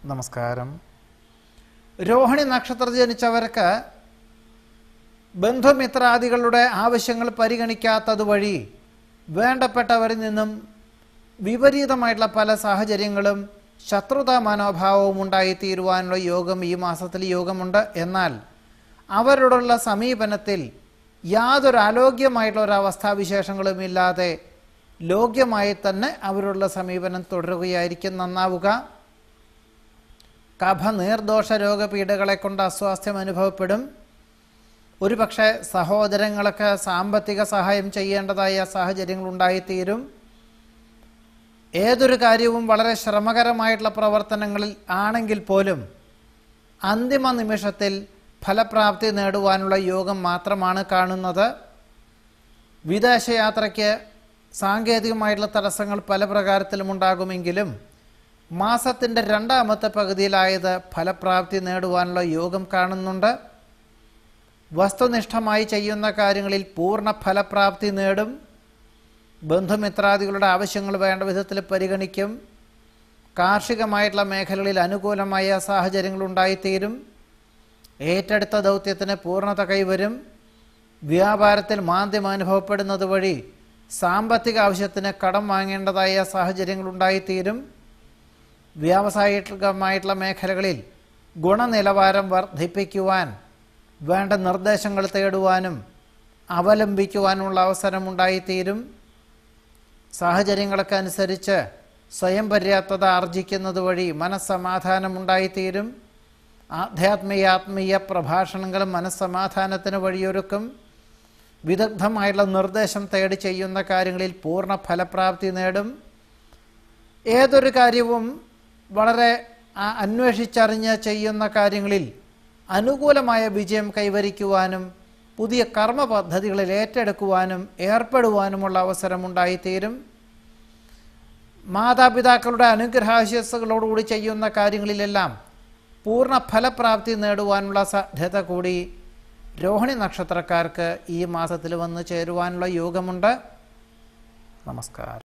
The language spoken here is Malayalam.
നമസ്കാരം. രോഹിണി നക്ഷത്രത്തിൽ ജനിച്ചവർക്ക് ബന്ധുമിത്രാദികളുടെ ആവശ്യങ്ങൾ പരിഗണിക്കാത്തത് വഴി വേണ്ടപ്പെട്ടവരിൽ നിന്നും വിപരീതമായിട്ടുള്ള പല സാഹചര്യങ്ങളും ശത്രുതാ മനോഭാവവും ഉണ്ടായിത്തീരുവാനുള്ള യോഗം ഈ മാസത്തിൽ യോഗമുണ്ട്. എന്നാൽ അവരോടുള്ള സമീപനത്തിൽ യാതൊരു അലോഗ്യമായിട്ടുള്ള ഒരു അവസ്ഥാവിശേഷങ്ങളും ഇല്ലാതെ ലോഗ്യമായി തന്നെ അവരോടുള്ള സമീപനം തുടരുകയായിരിക്കും നന്നാവുക. കഫ നീർദോഷ രോഗപീഠകളെ കൊണ്ട് അസ്വാസ്ഥ്യം അനുഭവപ്പെടും. ഒരുപക്ഷെ സഹോദരങ്ങൾക്ക് സാമ്പത്തിക സഹായം ചെയ്യേണ്ടതായ സാഹചര്യങ്ങൾ ഉണ്ടായിത്തീരും. ഏതൊരു കാര്യവും വളരെ ശ്രമകരമായിട്ടുള്ള പ്രവർത്തനങ്ങളിൽ ആണെങ്കിൽ പോലും അന്തിമ നിമിഷത്തിൽ ഫലപ്രാപ്തി നേടുവാനുള്ള യോഗം മാത്രമാണ് കാണുന്നത്. വിദേശയാത്രയ്ക്ക് സാങ്കേതികമായിട്ടുള്ള തടസ്സങ്ങൾ പല പ്രകാരത്തിലും ഉണ്ടാകുമെങ്കിലും മാസത്തിൻ്റെ രണ്ടാമത്തെ പകുതിയിലായത് ഫലപ്രാപ്തി നേടുവാനുള്ള യോഗം കാണുന്നുണ്ട്. വസ്തുനിഷ്ഠമായി ചെയ്യുന്ന കാര്യങ്ങളിൽ പൂർണ്ണ ഫലപ്രാപ്തി നേടും. ബന്ധുമിത്രാദികളുടെ ആവശ്യങ്ങൾ വേണ്ട വിധത്തിൽ പരിഗണിക്കും. കാർഷികമായിട്ടുള്ള മേഖലകളിൽ അനുകൂലമായ സാഹചര്യങ്ങൾ ഉണ്ടായിത്തീരും. ഏറ്റെടുത്ത ദൗത്യത്തിന് പൂർണ്ണത കൈവരും. വ്യാപാരത്തിൽ മാന്ദ്യം അനുഭവപ്പെടുന്നത് വഴി സാമ്പത്തിക ആവശ്യത്തിന് കടം വാങ്ങേണ്ടതായ സാഹചര്യങ്ങൾ ഉണ്ടായിത്തീരും. വ്യാവസായികമായിട്ടുള്ള മേഖലകളിൽ ഗുണനിലവാരം വർദ്ധിപ്പിക്കുവാൻ വേണ്ട നിർദ്ദേശങ്ങൾ തേടുവാനും അവലംബിക്കുവാനുള്ള അവസരമുണ്ടായിത്തീരും. സാഹചര്യങ്ങൾക്ക് അനുസരിച്ച് സ്വയം പര്യാപ്തത ആർജിക്കുന്നത് വഴി മനസ്സമാധാനമുണ്ടായിത്തീരും. ആധ്യാത്മീയ പ്രഭാഷണങ്ങളും മനസ്സമാധാനത്തിന് വഴിയൊരുക്കും. വിദഗ്ധമായിട്ടുള്ള നിർദ്ദേശം തേടി ചെയ്യുന്ന കാര്യങ്ങളിൽ പൂർണ്ണ ഫലപ്രാപ്തി നേടും. ഏതൊരു കാര്യവും വളരെ അന്വേഷിച്ചറിഞ്ഞ് ചെയ്യുന്ന കാര്യങ്ങളിൽ അനുകൂലമായ വിജയം കൈവരിക്കുവാനും പുതിയ കർമ്മ പദ്ധതികളിൽ ഏറ്റെടുക്കുവാനും ഏർപ്പെടുവാനുമുള്ള അവസരമുണ്ടായിത്തീരും. മാതാപിതാക്കളുടെ അനുഗ്രഹാശിസ്സുകളോടുകൂടി ചെയ്യുന്ന കാര്യങ്ങളിലെല്ലാം പൂർണ്ണ ഫലപ്രാപ്തി നേടുവാനുള്ള സാധ്യത കൂടി രോഹിണി നക്ഷത്രക്കാർക്ക് ഈ മാസത്തിൽ വന്നു ചേരുവാനുള്ള യോഗമുണ്ട്. നമസ്കാരം.